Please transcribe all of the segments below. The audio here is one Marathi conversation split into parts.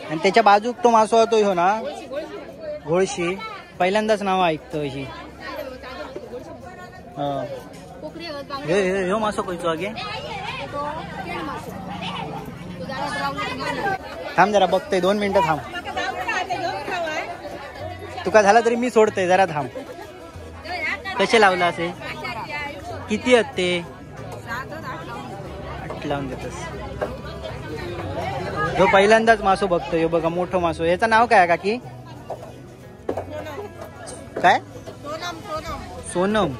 आणि त्याच्या बाजूक तो मासो होतो ह्यो ना घोळशी. पहिल्यांदाच नाव ऐकतो अशी. ह्यो मासो खयचो आगे थांब जरा बघतोय 2 मिनिटं थांब. तुका झाला तरी मी सोडतोय जरा थांब. कसे लावला असे किती आहेत ते 8 लावून देतस. ह्यो पहिल्यांदाच मासो बघतोय. ह्यो बघा मोठं मासो. याचं नाव काय काकी काय सोनम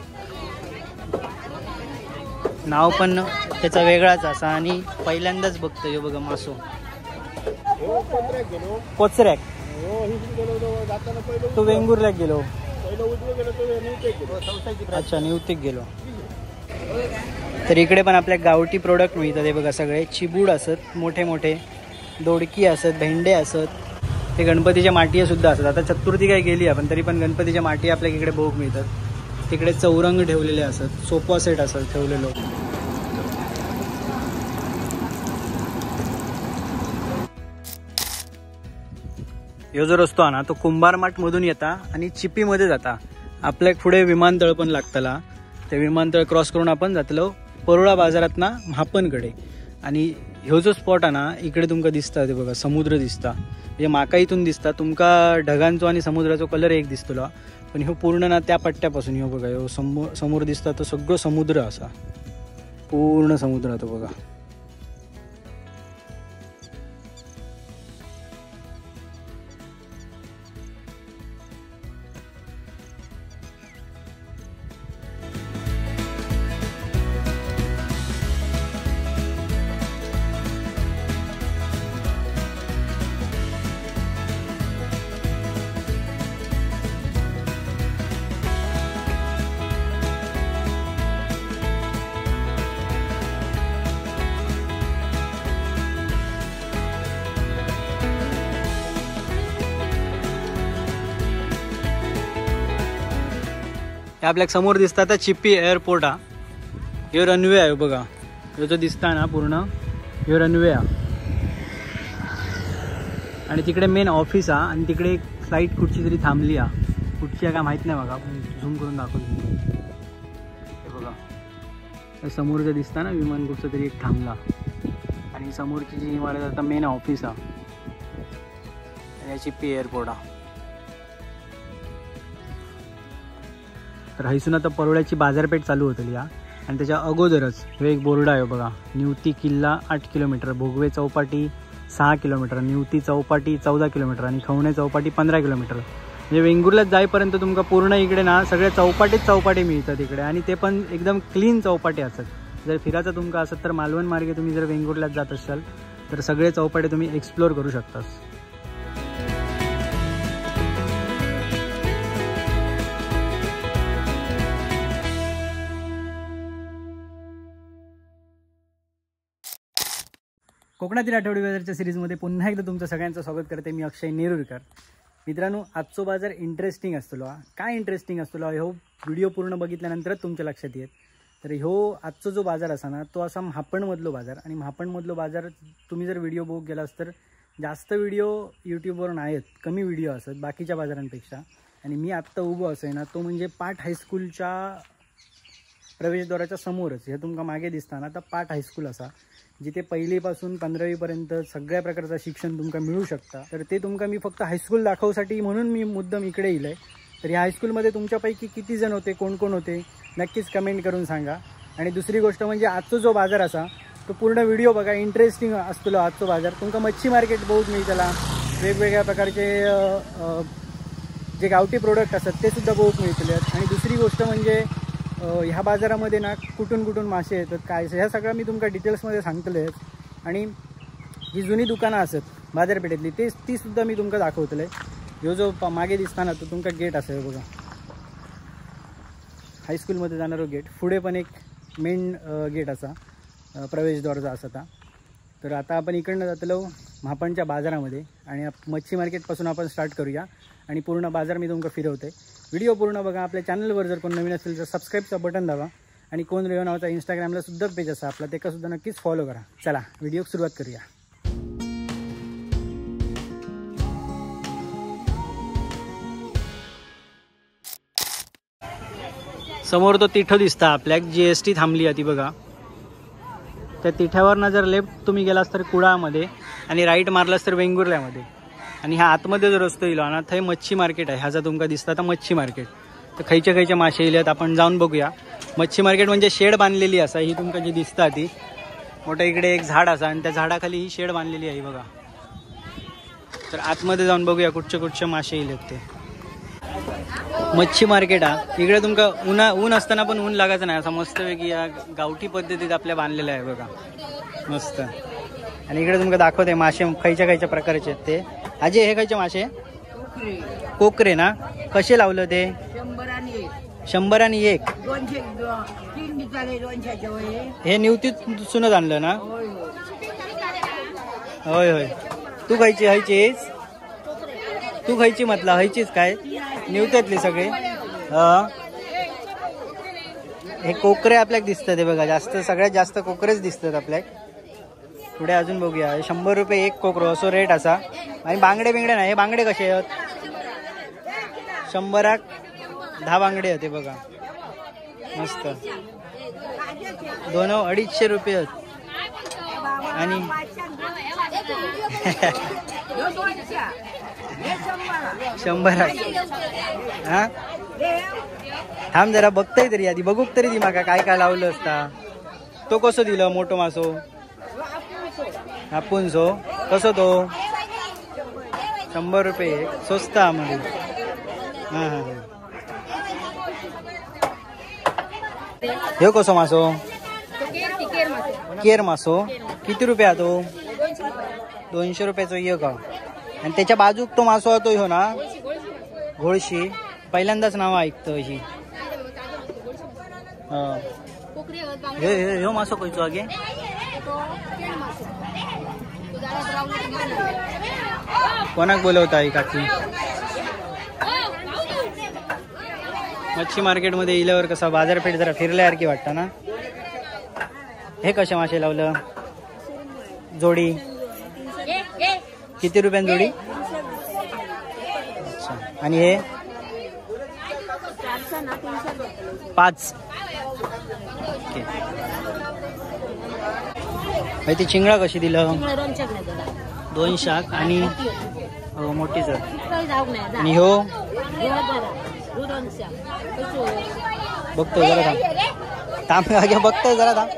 नाव पण त्याचा वेगळाच असा आणि पहिल्यांदाच बघतोय. ह्यो बघा मासो कोचऱ्याक तो वेंगुर्ल्याक गेलो. अच्छा निवतीक गेलो. तर इकडे पण आपल्या गावठी प्रोडक्ट मिळतात. हे बघा सगळे चिबूड असत मोठे मोठे, दोडकी असत, भेंडे असत, ते गणपतीच्या माटी सुद्धा असतात. आता चतुर्थी काय गेली आपण तरी पण गणपतीच्या माटी आपल्या इकडे भोग मिळतात. तिकडे चौरंग ठेवलेले असत, सोफा सेट असत ठेवलेलो. ह्यो जो रस्तो ना तो कुंभारमाठ मधून येता आणि चिपीमध्ये जाता. आपल्या पुढे विमानतळ पण लागतला. ते विमानतळ क्रॉस करून आपण जातलो परोळा बाजारात ना म्हापणकडे. आणि ह्यो जो स्पॉट आहे ना इकडे तुमका दिसता ते बघा समुद्र दिसता. म्हणजे माका इथून दिसता तुमका ढगांचो आणि समुद्राचो कलर एक दिसतलो. पण ह्यो पूर्ण ना त्या पट्ट्यापासून ह्यो बघा ह्यो समोर दिसता तो सगळं समुद्र असा पूर्ण समुद्र तो बघा. आपल्या समोर दिसता तर चिप्पी एअरपोर्ट हा. ह्यो रनवे आहे बघा. ह्यो जो दिसता ना पूर्ण ह्यो रनवे हा. आणि तिकडे मेन ऑफिस हा. आणि तिकडे एक फ्लाईट कुठची तरी थांबली हा. कुठची काय माहित नाही बघा. झूम करून दाखवतो. हे बघा समोर जे दिसता ना विमान कुठचं तरी एक थांबला. आणि समोरची जी इमारत आता मेन ऑफिस हा. चिप्पी एअरपोर्ट हा. तर हैसून आता परोळ्याची बाजारपेठ चालू होतली या. आणि त्याच्या अगोदरच हे एक बोर्ड आहे बघा. निवती किल्ला 8 kilometre, Bhogwe Chowpatty 6 kilometre, Nivati Chowpatty 14 kilometre आणि खवणे चौपाटी 15 किलोमीटर. म्हणजे वेंगुर्ल्यात जाईपर्यंत तुमका पूर्ण इकडे ना सगळ्या चौपाटी मिळतात इकडे. आणि ते पण एकदम क्लीन चौपाटी असतात. जर फिरायचं तुमका असत तर मालवण मार्गे तुम्ही जर वेंगुर्ल्यात जात असाल तर सगळे चौपाटी तुम्ही एक्सप्लोर करू शकता. कोकणातील आठवडी बाजारच्या सिरीजमध्ये पुन्हा एकदा तुमचं सगळ्यांचं स्वागत करते. मी अक्षय नेरुरकर. मित्रांनो आजचो बाजार इंटरेस्टिंग असतो. काय इंटरेस्टिंग असतो ह्यो व्हिडिओ पूर्ण बघितल्यानंतरच तुमच्या लक्षात येत. तर ह्यो आजचो जो बाजार असा ना तो असा म्हापणमधलो बाजार. आणि म्हापणमधलो बाजार तुम्ही जर व्हिडिओ बघ गेलास तर जास्त व्हिडिओ यूट्यूबवर नाहीत, कमी व्हिडिओ असतात बाकीच्या बाजारांपेक्षा. आणि मी आत्ता उभं असं आहे ना तो म्हणजे पाट हायस्कूलच्या प्रवेशद्वाराच्या समोरच. हे तुमका मागे दिसताना आता पाट हायस्कूल असा जिथे 1ली पासून 15वी पर्यंत सगळ्या प्रकारचं शिक्षण तुमका मिळू शकता. तर ते तुमका मी फक्त हायस्कूल दाखवसाठी म्हणून मी मुद्दाम इकडे येईल आहे. तर या हायस्कूलमध्ये तुमच्यापैकी किती जण होते, कोण कोण होते नक्कीच कमेंट करून सांगा. आणि दुसरी गोष्ट म्हणजे आजचा जो बाजार असा तो पूर्ण व्हिडिओ बघा. इंटरेस्टिंग असतो आजचा बाजार. तुमका मच्छी मार्केट बहुत मिळतला. वेगवेगळ्या प्रकारचे जे गावठी प्रोडक्ट असतात ते सुद्धा बहुत मिळतले. आणि दुसरी गोष्ट म्हणजे ह्या बाजारामध्ये ना कुठून कुठून मासे येतात काय ह्या सगळं मी तुमका डिटेल्समध्ये सांगतले. आणि जी जुनी दुकानं असत बाजारपेठेतली ती सुद्धा मी तुमका दाखवतले. ह्यो जो मागे दिसताना तो तुमका गेट असेल बघा हायस्कूलमध्ये जाणारो गेट. पुढे पण एक मेन गेट असा प्रवेशद्वारचा असा. तर आता आपण इकडनं जातलो म्हापणच्या बाजारामध्ये. आणि मच्छी मार्केटपासून आपण स्टार्ट करूया. आणि पूर्ण बाजार मी तुमका फिरवते. व्हिडिओ पूर्ण बघा. आपल्या चॅनलवर जर कोण नवीन असेल तर सबस्क्राईबचं बटन दाबा. आणि कोण रेव नावाचा इंस्टाग्रामला सुद्धा पेज असा आपला ते सुद्धा नक्कीच फॉलो करा. चला व्हिडिओ सुरुवात करूया. समोर तो तिठो दिसता आपल्याक GST थांबली आहे ती बघा. त्या तिठ्यावर जर लेफ्ट तुम्ही गेलास तर कुडाळमध्ये आणि राईट मारलास तर वेंगुर्ल्यामध्ये. आणि ह्या आतमध्ये जो रस्तो येलो ना थंय मच्छी मार्केट आहे. ह्याचा तुमका दिसता आता मच्छी मार्केट. तर खयचे मासे येल्यात आपण जाऊन बघूया. मच्छी मार्केट म्हणजे शेड बांधलेली असा ही तुमका जी दिसता ती. मोठं इकडे एक झाड असा आणि त्या झाडाखाली ही शेड बांधलेली आहे बघा. तर आतमध्ये जाऊन बघूया कुठचे मासे येलेत ते. मच्छी मार्केट हा इकडे तुमका ऊन असताना पण ऊन लागायचं नाही. असा मस्तपैकी या गावठी पद्धतीत आपल्या बांधलेलं आहे बघा मस्त. आणि इकडे तुमका दाखवते मासे खयच्या प्रकारचे आहेत ते. अजय हे खयचे मासे? कोकरे ना. कसे लावलं ते? 100 आणि 1. हे निवतीतूनच आणलं ना? होय होय. तू खायची हयचीच? तू खायची म्हटलं हयचीच काय? निवत्यातले सगळे. हे कोकरे आपल्याक दिसतात हे बघा. सगळ्यात जास्त कोकरेच दिसतात आपल्याक. पुढे अजून बघूया. 100 रुपये 1 कोकरो असो रेट असा. आणि बांगडे नाही. हे बांगडे कसे आहेत? 100 10 बांगडे होते बघा मस्त. दोन 250 रुपये आहेत. आणि 100 हा. थांब जरा बघताय तरी आधी बघूक तरी ती माका काय लावलं असता. तो कसो दिलं मोठो मासो? आपण सो कसो तो? 100 रुपये स्वस्त आम्हाला. हां हां. हे कसो मासो? केर मासो. किती रुपया तो? 200 रुपयाचो ये का. आणि त्याच्या बाजूक तो मासो होतो ह्यो ना घोळशी. पहिल्यांदाच नाव ऐकतो ही. ह्यो मासो खयचो आगे? कोणाक बोलवता ही काकी? मच्छी मार्केटमध्ये इल्यावर कसा बाजारपेठ जरा फिरल्यासारखी वाटतं ना. हे कसे मासे लावलं? जोडी किती रुपयान जोडी? अच्छा. आणि हे 5. ती चिंगळा कशी दिलं? 200 आणि हो मोठी सर. आणि हो बघतो जरा थांब थांब बघतोय जरा थांब.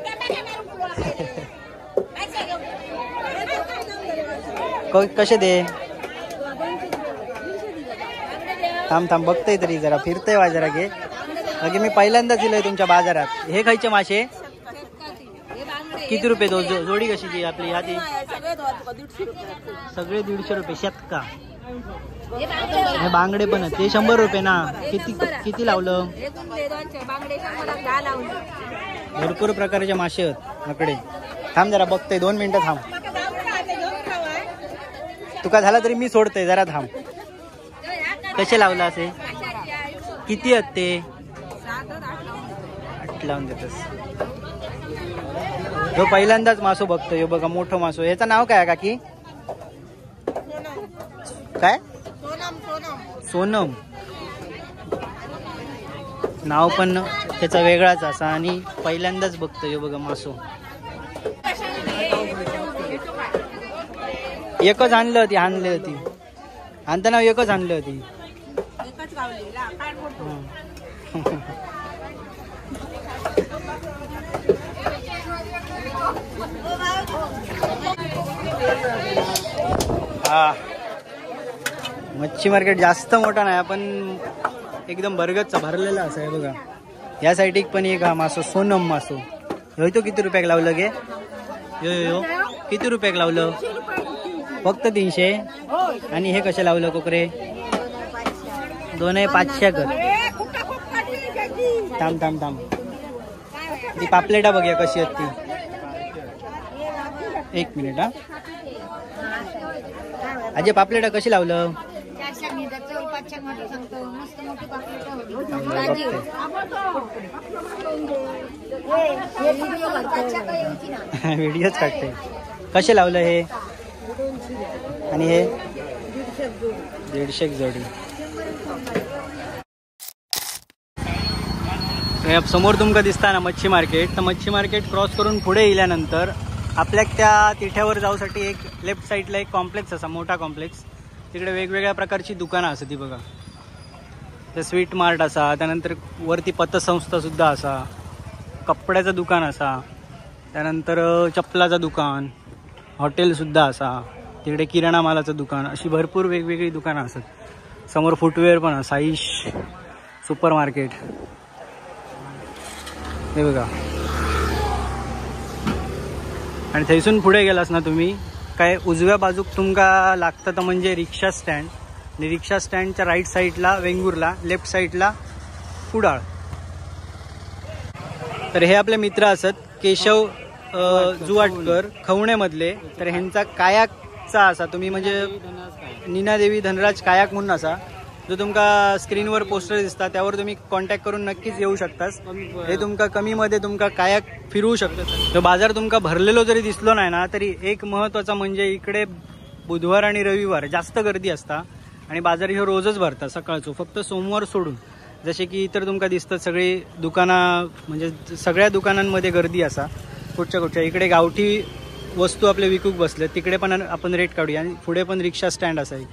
कसे दे? थांब बघतोय तरी जरा फिरतोय बाजारात घे. अगे मी पहिल्यांदाच दिलंय तुमच्या बाजारात. हे खायचे मासे किती रुपये जोडी कशी ती आपली? ह्या ती सगळे 150 रुपये शतका. हे बांगडे पण आहेत ते 100 रुपये ना. किती लावलं? भरपूर प्रकारचे मासे आहेत आपले. थांब जरा बघतोय 2 मिनिटं थांब. तुका झाला तरी मी सोडतोय जरा थांब. कसे लावलं असे? किती आहेत ते? 8 लावून देतस. ह्यो पहिल्यांदाच मासो बघतोय. बघा मोठं मासो. याचं नाव काय काकी? काय? सोनम. नाव पण त्याचा वेगळाच असा. आणि पहिल्यांदाच बघतोय बघा मासो. एकच आणलं होती आणताना एकच आणली होती. हा मच्छी मार्केट जास्त मोठा नाही पण एकदम भरगतचा भरलेला असा आहे बघा. या साईड पण एक हा मासो सोनम मासो. ह्यो तो किती रुपयाक लावलं गे? यो किती रुपयाक लावलं? फक्त 300. आणि हे कसे लावलं कोकरे? 2,500 कर. थांब ती पापलेटा बघूया कशी आहेत ती. 1 मिनिट हा. अजय पापलेटा कशी लावलं? व्हिडिओच काढते. कसे लावलं हे? आणि हे 150 जोडी. हे समोर तुमका दिसता ना मच्छी मार्केट, तर मच्छी मार्केट क्रॉस करून पुढे गेल्यानंतर आपल्याक त्या तिठ्यावर जाऊसाठी एक लेफ्ट साईडला एक कॉम्प्लेक्स असा मोठा कॉम्प्लेक्स, तिकडे वेगवेगळ्या प्रकारची दुकानं असतात ती बघा. ते स्वीट मार्ट असा, त्यानंतर वरती पतसंस्था सुद्धा असा, कपड्याचं दुकान असा, त्यानंतर चप्पलाचं दुकान, हॉटेल सुद्धा असा, तिकडे किराणा मालाचं दुकान, अशी भरपूर वेगवेगळी दुकानं असतात. समोर फुटवेअर पण आहे, साईश सुपर मार्केट हे बघा. आणि थैसून पुढे गेलास ना तुम्ही काय उजव्या बाजूक तुमका लागतं तर म्हणजे रिक्षा स्टँड, आणि रिक्षा स्टँडच्या राईट साईडला वेंगुर्ला, लेफ्ट साईडला कुडाळ. तर हे आपले मित्र असत केशव जुवाटकर खवणेमधले. तर ह्यांचा कायाकचा असा तुम्ही म्हणजे नीनादेवी धनराज कायाक म्हणून असा, जो तुमका स्क्रीनवर पोस्टर दिसता त्यावर तुम्ही कॉन्टॅक्ट करून नक्कीच येऊ शकतास. हे तुमका कमीमध्ये तुमका कायाक फिरवू शकतात. तो बाजार तुमका भरलेलो जरी दिसलो नाही ना तरी एक महत्त्वाचा म्हणजे इकडे बुधवार आणि रविवार जास्त गर्दी असता, आणि बाजार ह्यो रोजच भरता सकाळचो, फक्त सोमवार सोडून. जसे की इतर तुमका दिसतात सगळी दुकानं, म्हणजे सगळ्या दुकानांमध्ये गर्दी असा. कुठच्या इकडे गावठी वस्तू आपले विकूक बसले, तिकडे पण आपण रेट काढूया. आणि पुढे पण रिक्षा स्टँड असा आहे,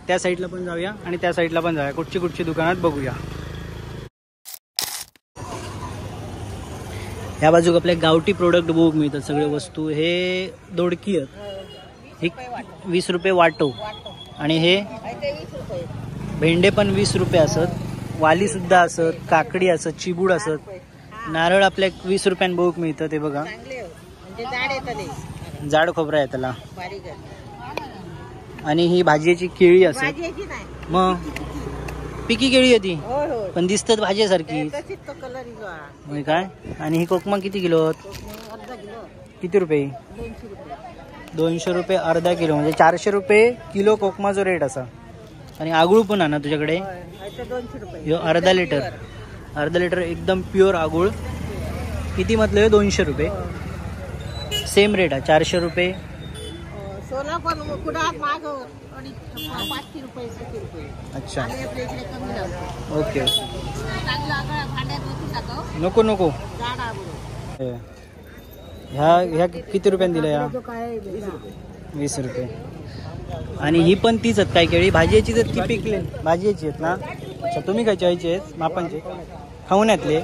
त्या साईडला पण जाऊया आणि त्या साईडला पण जाऊया, कुठची दुकानात बघूया. ह्या बाजूक आपल्या गावठी प्रोडक्ट बघूक मिळतात सगळे वस्तू. हे दोडकी ही 20 रुपये वाटो, आणि हे भेंडे पण 20 रुपये असत, वाली सुद्धा असत, काकडी असत, चिबूड असत. नारळ आपल्या 20 रुपयान बघूक मिळतं ते बघा, जाड खोबरा आहे त्याला. आणि ही भाजीची केळी असत, मग पिकी केळी आहे ती, पण दिसतात भाजीसारखी काय. आणि ही कोकमा किती किलो, किती रुपये, 200 रुपये अर्धा किलो, म्हणजे 400 रुपये किलो कोकमाचा रेट असा. आणि आगुळ पण आहे ना तुझ्याकडे, अर्धा लिटर एकदम प्युअर आगुळ. किती म्हटलं 200 रुपये, सेम रेट आहे 400 रुपये. अच्छा ओके, नको ह्या किती रुपयाने दिल्या या, 20 रुपये. आणि ही पण तीच आहेत काय केळी, भाजीची तर ती पिकले भाजीची आहेत ना. अच्छा, तुम्ही काय चायचे आहेत मापांचे खावण्यातले.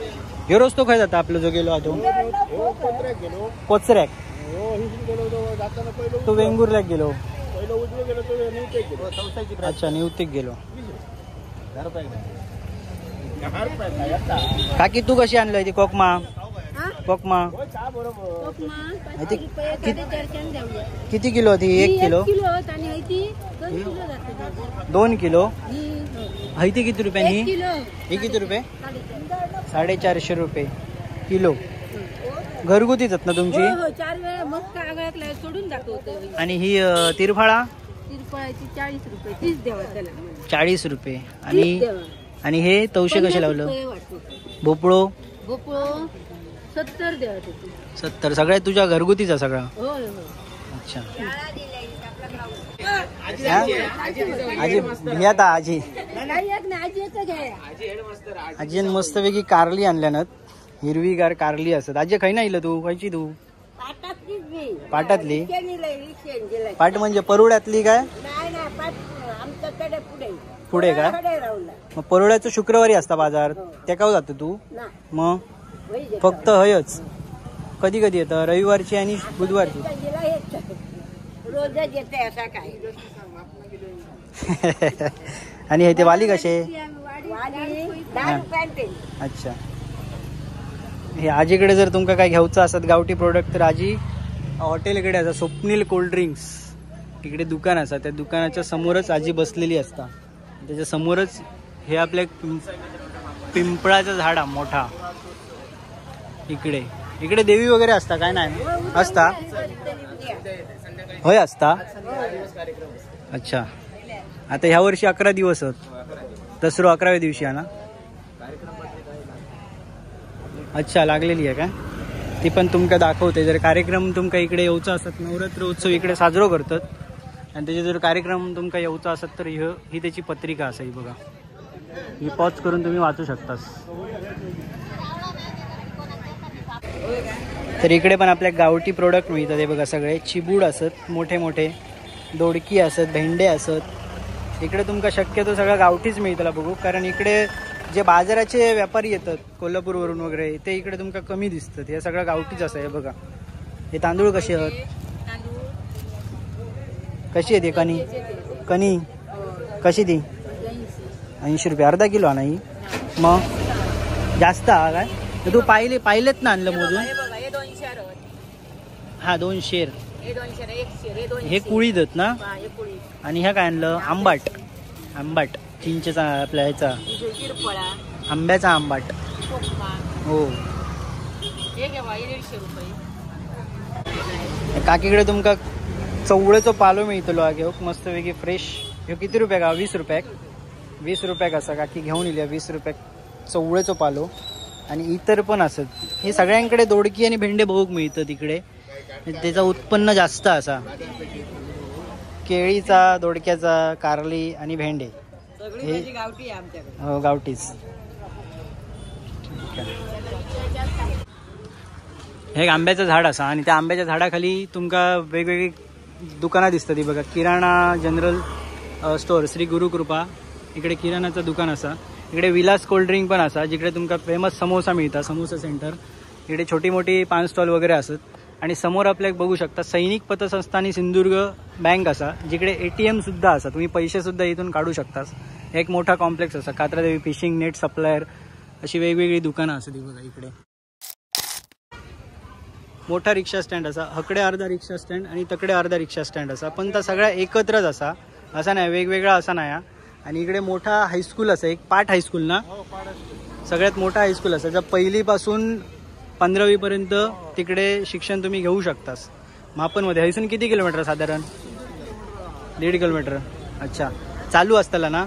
हे रोज तो खाय जाता आपलं जो गेलो तो कोचऱ्याक, तो वेंगुर्ल्याक गेलो. अच्छा, निवतीक गेलो. काकी तू कशी आणलं ती कोकमा किती किलो ती, 1 किलो 2 किलो. ती किती रुपयानी, ही किती रुपये, 450 रुपये किलो. घरगुतीच आहेत ना तुमची. आणि ही तिरफळा 40 रुपये. आणि हे तवशे कसे लावलं, भोपळो 70. सगळ्या तुझ्या घरगुतीचा सगळा. अच्छा, आजी घ्या ता आजी. आजीन मस्तपैकी कारली आणल्यानं, हिरवीगार कारली असत. आजी खाई नाही तू, खायची तू पाटातली. पाट म्हणजे परुड्यातली काय, पुढे काय. मग परुड्याचं शुक्रवारी असता बाजार, त्या का जातो तू. मग फक्त हयच कधी कधी येतं, रविवारची आणि बुधवारची. आणि हे ते वाली कसे. अच्छा, हे आजीकडे जर तुमका काय घ्यायचं असत गावठी प्रोडक्ट, तर आजी हॉटेलकडे असा स्वप्नील कोल्ड ड्रिंक्स इकडे दुकान असा, त्या दुकानाच्या समोरच आजी बसलेली असता. त्याच्या समोरच हे आपल्या पिंपळाचं झाड मोठा. इकडे देवी वगैरे असता काय नाही असता, होय असता. अच्छा, आता ह्या वर्षी 11 दिवस होत, दसरो 11व्या दिवशी आहे ना. अच्छा, लागलेली आहे का ती पण तुमका दाखवते. जर कार्यक्रम तुमका इकडे येऊचा असत, नवरात्र उत्सव इकडे साजरो करतात, आणि त्याचे जर कार्यक्रम तुमका येऊचा असत तर ही त्याची पत्रिका असा. ही बघा, ही पॉज करून तुम्ही वाचू शकतास. तर इकडे पण आपल्या गावठी प्रोडक्ट मिळतात हे बघा, सगळे चिबूड असत मोठे मोठे, दोडकी असत, भेंडे असत. इकडे तुमका शक्यतो सगळं गावठीच मिळतला बघू, कारण इकडे जे बाजाराचे व्यापारी येतात कोल्हापूरवरून वगैरे ते इकडे तुमका कमी दिसतात. हे सगळं गावठीच असं आहे बघा. हे तांदूळ कसे आहेत, कशी आहे ते कणी कणी कशी ती 80 रुपये अर्धा किलो आहे नाही. मग जास्त हा काय, तू पाहिलेत ना आणलं मोजून. हा 2 शेर, हे कुळीत आहेत ना. आणि ह्या काय आणलं, आंबाट चिंचेचा, आपल्या ह्याचा आंब्याचा आंबाट. हो काकीकडे तुमका चवळेचो पालो मिळतलो. घेऊ मस्त वेगळी फ्रेश. हे किती रुपये का, 20 रुपयाक, 20 रुपयाक असा काकी घेऊन येईल. 20 रुपयाक चवळेचो पालो. आणि इतर पण असत. हे सगळ्यांकडे दोडकी आणि भेंडे बहुक मिळतं तिकडे, त्याचं उत्पन्न जास्त असा. केळीचा, दोडक्याचा, कारली आणि भेंडे हे हो गावठीच. हे आंब्याचं झाड असा आणि त्या आंब्याच्या झाडाखाली तुमका वेगवेगळी दुकानं दिसतात. ती बघा, किराणा जनरल स्टोअर श्री गुरुकृपा, इकडे किराणाचं दुकान असा. इकडे विलास कोल्ड्रिंक पण असा, जिकडे तुमका फेमस समोसा मिळतात, समोसा सेंटर. इकडे छोटी मोठी पान स्टॉल वगैरे असत. आणि समोर आपल्याला बघू शकता सैनिक पतसंस्था आणि सिंधुदुर्ग बँक असा, जिकडे ATM सुद्धा असा, तुम्ही पैसे सुद्धा इथून काढू शकता. एक मोठा कॉम्प्लेक्स असा. कात्रादेवी फिशिंग नेट सप्लायर अशी वेगवेगळी दुकानं असतात. बघा इकडे मोठा रिक्षा स्टँड असा, हकडे अर्धा रिक्षा स्टँड आणि तकडे अर्धा रिक्षा स्टँड असा. पण त्या सगळ्या एकत्रच असा नाही, वेगवेगळा असा नाही. आणि इकडे मोठा हायस्कूल असा, एक पाट हायस्कूल ना, सगळ्यात मोठा हायस्कूल असा, ज्या 1ली पासून 15वी पर्यंत तिकडे शिक्षण तुम्ही घेऊ शकतास. मापनमध्ये हैसून किती किलोमीटर, साधारण 1.5 किलोमीटर. अच्छा, चालू असताना ना.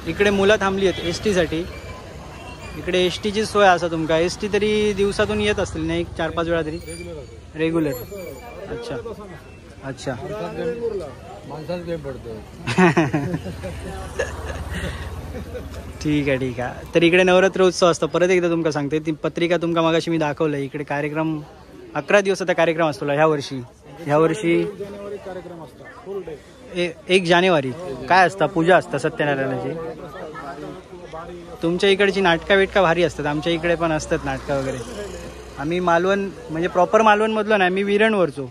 इकडे मुलं थांबली आहेत ST साठी. इकडे STची सोय असा तुमका. ST तरी दिवसातून येत असतील ना, 4-5 वेळा तरी रेग्युलर. अच्छा अच्छा ठीक आहे. तर इकडे नवरात्र उत्सव असतो. परत एकदा तुमका सांगते, ती पत्रिका तुमका मगाशी मी दाखवलं. इकडे कार्यक्रम 11 दिवसाचा कार्यक्रम असतो ह्या वर्षी 1 जानेवारी काय असतं, पूजा असतं सत्यनारायणाची. तुमच्या इकडची नाटका बिटका भारी असतात, आमच्या इकडे पण असतात नाटकं वगैरे. आम्ही मालवण म्हणजे प्रॉपर मालवणमधलो नाही, मी विरणवरचो.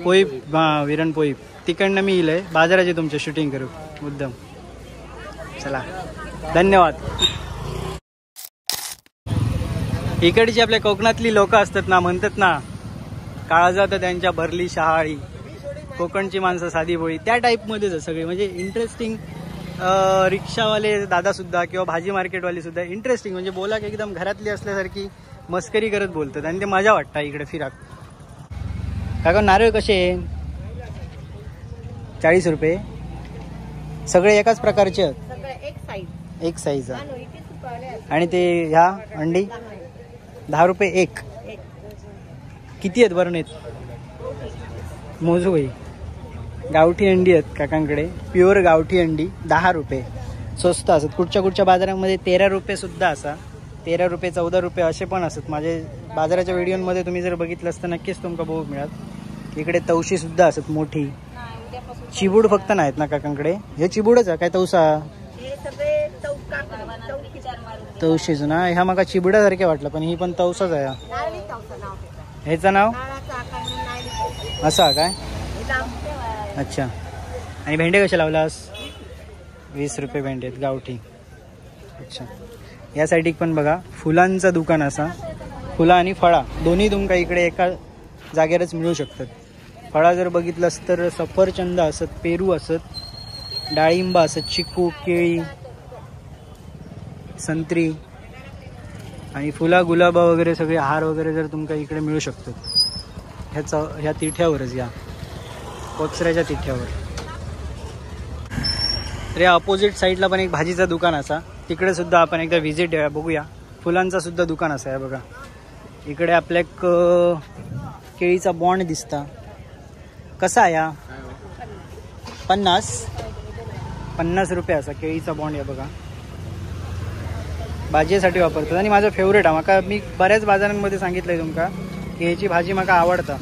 पोईप, हां विरण पोईप, तिकडनं मी येईल बाजाराची तुमच्या शूटिंग करू मुद्दाम. चला धन्यवाद. इकडची आपल्या कोकणातली लोक असतात ना, म्हणतात ना काळजात त्यांच्या भरली शहाळी, कोकणची माणसं साधी बोळी, त्या टाईपमध्येच सगळे. म्हणजे इंटरेस्टिंग. रिक्षावाले दादा सुद्धा किंवा भाजी मार्केटवाले सुद्धा इंटरेस्टिंग, म्हणजे बोला की एकदम घरातली असल्यासारखी मस्करी करत बोलतात. आणि ते मजा वाटतं इकडे फिराक. काका नारळ कसे 40 रुपये सगळे एकाच प्रकारचे आहेत, एक साईज. आणि ते ह्या अंडी 10 रुपये एक. किती आहेत बरं नाहीत मोजू बाई. गावठी अंडी आहेत काकांकडे, प्युअर गावठी अंडी 10 रुपये. स्वस्त असत. कुठच्या बाजारामध्ये 13 रुपये सुद्धा असा, 13 रुपये 14 रुपये असे पण असत. माझे बाजाराच्या व्हिडिओमध्ये तुम्ही जर बघितलं असतं नक्कीच तुमका बघू मिळत. इकडे तवशी सुद्धा असत मोठी. चिबूड फक्त नाहीत ना काकांकडे. हे चिबूडच आहे काय, तवसा तवशीच ना. ह्या माका चिबुडासारखे वाटलं, पण ही पण तवसाच आहे. ह्याचं नाव असा काय. अच्छा. आणि भेंडे कसे लावलास, 20 रुपये भेंडे आहेत गावठी. अच्छा. या साईडीक पण बघा फुलांचं दुकान असा. फुलं आणि फळा दोन्ही तुमका इकडे एका जागेवरच मिळू शकतात. फळा जर बघितलंस तर सफरचंद असत, पेरू असत, डाळिंबा असत, चिकू, केळी, संत्री. आणि फुला गुलाबा वगैरे सगळे हार वगैरे जर तुमका इकडे मिळू शकतात ह्या तिठ्यावरच, या कोचऱ्याच्या तिठ्यावर. तर या अपोजिट साईडला पण एक भाजीचं दुकान असा, तिकडे सुद्धा आपण एकदा व्हिजिट द्या, बघूया. फुलांचा सुद्धा दुकान असा आहे बघा. इकडे आपल्या केळीचा बॉन्ड दिसता. कसा आहे या 50 रुपये असा केळीचा बॉन्ड आहे बघा. भाजयेसाठी वापरतात आणि माझं फेवरेट आहे. म्हाका मी बऱ्याच बाजारांमध्ये सांगितलंय तुमका की ह्याची भाजी म्हाका आवडता.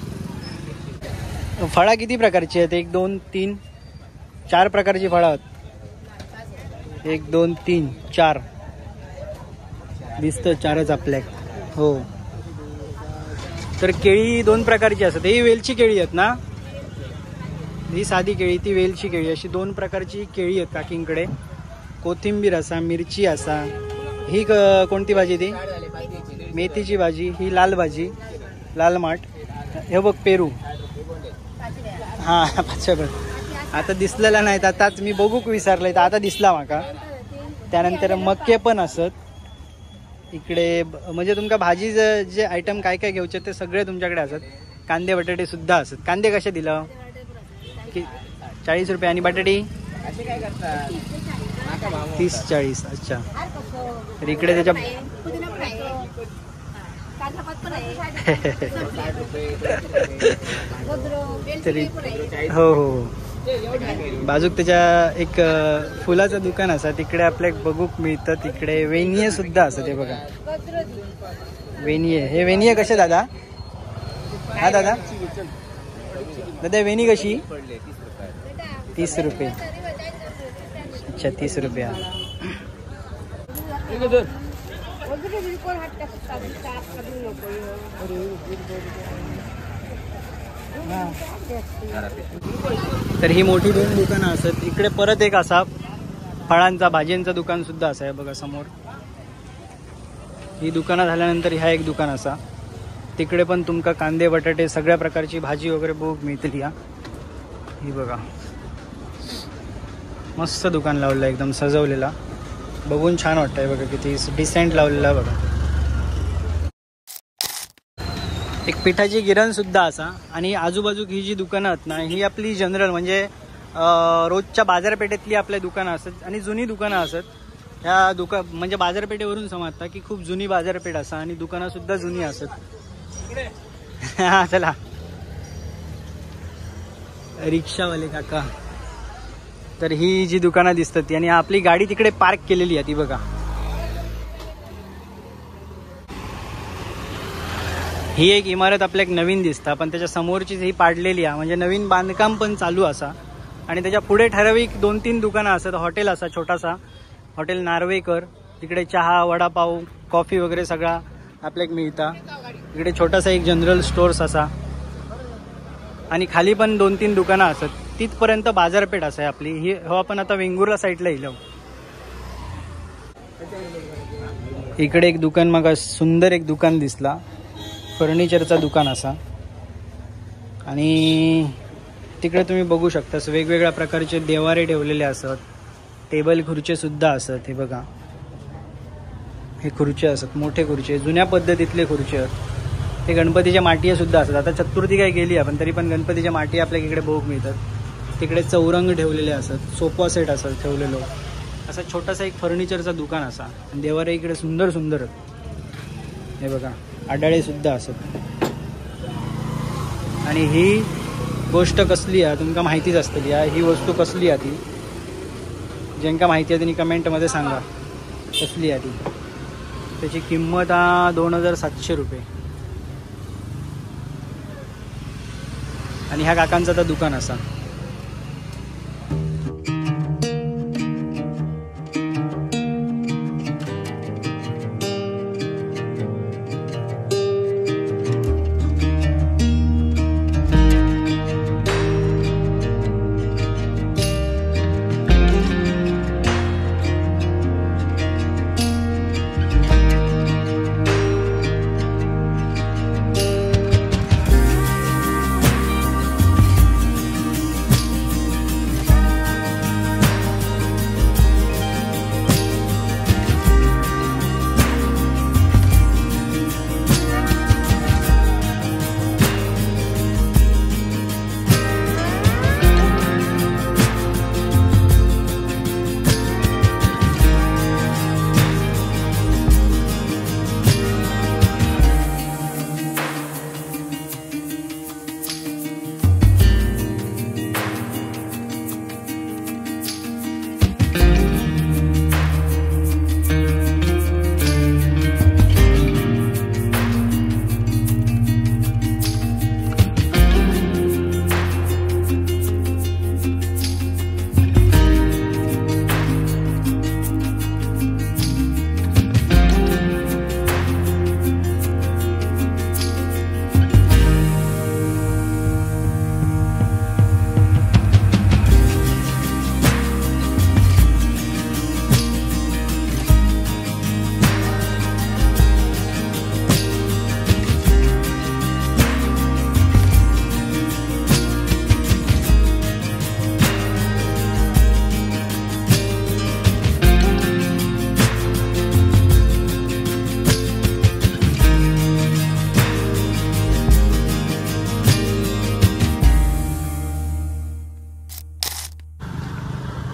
फळं किती प्रकारची आहेत? 1 2 3 4 प्रकारची फळं आहेत. 1 2 3 4 दिसतं 4च आपल्याक. हो. तर केळी 2 प्रकारची असतात. ही वेलची केळी आहेत ना? ही साधी केळी, ती वेलची केळी, अशी 2 प्रकारची केळी आहेत काकींकडे. कोथिंबीर असा, मिरची असा. ही कोणती भाजी? ती मेथीची भाजी. ही लाल भाजी, लाल माठ. हे बघ पेरू. हां पाचशे. आता दिसलेला नाही, आताच मी बघूक विसरलंय तर आता दिसला माका. त्यानंतर मक्के पण असत इकडे. म्हणजे तुमका भाजी जे आयटम काय काय घेऊचे ते सगळे तुमच्याकडे असत. कांदे बटाटे सुद्धा असत. कांदे कसे दिलं? 40 रुपये. आणि बटाटी 30-40. अच्छा. तर इकडे त्याच्या तरी हो हो बाजूक त्याच्या एक फुलाचं दुकान असा, तिकडे आपल्याक बघूक मिळतं. तिकडे वेनिये सुद्धा असत. ते बघा वेनिये. हे वेनिये कसे दादा? हा दादा, दादा वेणी कशी? 30 रुपये. अच्छा 30 रुपया. तर ही मोठी 2 दुकानं असत. इकडे परत एक असा फळांचा भाज्यांचं दुकान सुद्धा असं आहे बघा समोर. ही दुकानं झाल्यानंतर ह्या एक दुकान असा. तिकडे पण तुमका कांदे बटाटे सगळ्या प्रकारची भाजी वगैरे बघ मिळतील. या ही बघा मस्त दुकान लावलेलं, एकदम सजवलेला. बघून छान वाटतंय बघा, किती डिसेंट लावलेला बघा. एक पिठाची गिरण सुद्धा असा. आणि आजूबाजूक ही जी दुकानं आहेत ना, ही आपली जनरल म्हणजे रोजच्या बाजारपेठेतली आपल्या दुकानं असत आणि जुनी दुकानं असत. ह्या म्हणजे बाजारपेठेवरून समजता की खूप जुनी बाजारपेठ असा आणि दुकानं सुद्धा जुनी असत. हा चला. रिक्षावाले काका. तर ही जी दुकानं दिसतात आणि आपली गाडी तिकडे पार्क केलेली आहे ती बघा. ही एक इमारत आपल्याक नवीन दिसता, पण त्याच्या समोरचीच ही पाडलेली आहे. म्हणजे नवीन बांधकाम पण चालू असा. आणि त्याच्या पुढे ठराविक 2-3 दुकानं असतात. हॉटेल असा छोटासा, हॉटेल नार्वेकर. तिकडे चहा, वडापाव, कॉफी वगैरे सगळा आपल्याक मिळता. इकडे छोटासा एक जनरल स्टोर्स असा. आणि खाली पण 2-3 दुकानं असत. तिथपर्यंत बाजारपेठ असं आहे आपली. ही आपण आता वेंगुर्ला साईडला येलो. इकडे एक दुकान मग सुंदर एक दुकान दिसला, फर्निचरचा दुकान असा. आणि तिकडे तुम्ही बघू शकता वेगवेगळ्या प्रकारचे देवारे ठेवलेले असत. टेबल खुर्चे सुद्धा असत. हे बघा हे खुर्चे असत, मोठे खुर्चे, जुन्या पद्धतीतले खुर्चे आहेत. ते गणपतीच्या माटी सुद्धा असतात. आता चतुर्थी काय गेली आहे, पण तरी पण गणपतीच्या माटी आपल्या इकडे बघू मिळतात. तिकडे चौरंग ठेवलेले असत, सोफा सेट असत ठेवलेलो. असा छोटासा एक फर्निचरचा दुकान असा. आणि देवारे इकडे सुंदर सुंदर. हे बघा आडाळे सुद्धा असत. आणि ही गोष्ट कसली आहे तुमका माहितीच असतली. ही वस्तू कसली आहे ती ज्यांका माहिती आहे त्यांनी कमेंटमध्ये सांगा कसली आहे ती. त्याची किंमत 2700 रुपये. आणि ह्या काकांचं तर दुकान असा.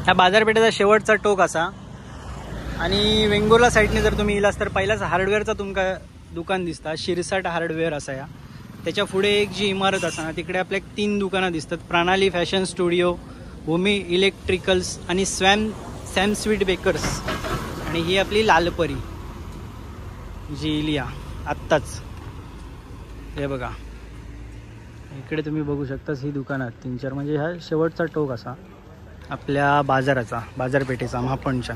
ह्या बाजारपेठेचा शेवटचा टोक असा आणि वेंगुर्ला साईडने जर तुम्ही येलास तर पहिलाच हार्डवेअरचा तुमका दुकान दिसता, शिरसाट हार्डवेअर असा या. त्याच्या पुढे एक जी इमारत असा ना तिकडे आपल्या 3 दुकानं दिसतात, प्रणाली फॅशन स्टुडिओ, भूमी इलेक्ट्रिकल्स आणि सॅम स्वीट बेकर्स. आणि ही आपली लालपरी जी इलिया आत्ताच. हे बघा इकडे तुम्ही बघू शकताच ही दुकानं 3-4, म्हणजे हा शेवटचा टोक असा आपल्या बाजारपेठेचा महापणच्या.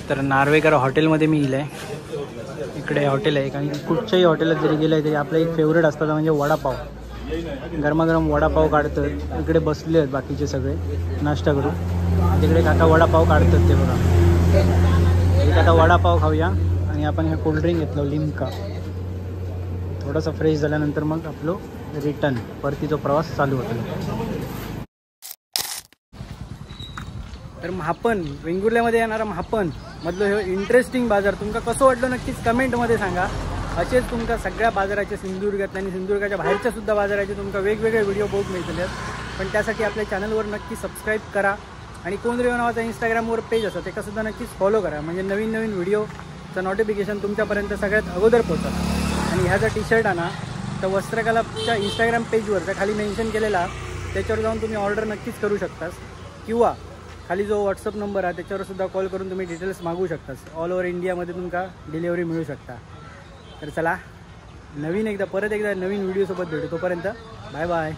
तर नार्वेकर हॉटेलमध्ये मी इलं आहे. इकडे हॉटेल आहे, कारण की कुठच्याही हॉटेलात जरी गेलं आहे तरी आपलं एक फेवरेट असतात म्हणजे वडापाव. गरमागरम वडापाव काढतात. इकडे बसले आहेत बाकीचे सगळे नाश्ता करून. तिकडे काका वडापाव काढतात ते बघा. एक आता वडापाव खाऊया आणि आपण हे कोल्ड्रिंक घेतलं लिम्का. थोडासा फ्रेश झाल्यानंतर मग आपलं रिटर्न परतीचा प्रवास चालू होतो. तर महापण वेंगुर्ल्यामध्ये येणारा महापण मधलं हे इंटरेस्टिंग बाजार तुमका कसं वाटलं नक्कीच कमेंटमध्ये सांगा. असेच तुमका सगळ्या बाजाराचे सिंधुदुर्गातल्या आणि सिंधुदुर्गाच्या बाहेरच्या सुद्धा बाजाराचे तुमका वेगवेगळे व्हिडिओ बघू मिळतील. पण त्यासाठी आपल्या चॅनलवर नक्की सबस्क्राईब करा आणि कोणरेव नावाचा इंस्टाग्रामवर पेज असतं ते सुद्धा नक्कीच फॉलो करा, म्हणजे नवीन नवीन व्हिडिओचं नोटिफिकेशन तुमच्यापर्यंत सगळ्यात अगोदर पोहोचतं. आणि ह्या जर टी शर्ट आणा तर वस्त्रकलाच्या इंस्टाग्राम पेजवर त्या खाली मेन्शन केलेला त्याच्यावर जाऊन तुम्ही ऑर्डर नक्कीच करू शकतास, किंवा खाली जो व्हॉट्सअप नंबर आहे त्याच्यावर सुद्धा कॉल करून तुम्ही डिटेल्स मागू शकता. ऑल ओव्हर इंडियामध्ये तुमका डिलिव्हरी मिळू शकता. तर चला परत एकदा नवीन व्हिडिओसोबत भेटू. तोपर्यंत बाय बाय.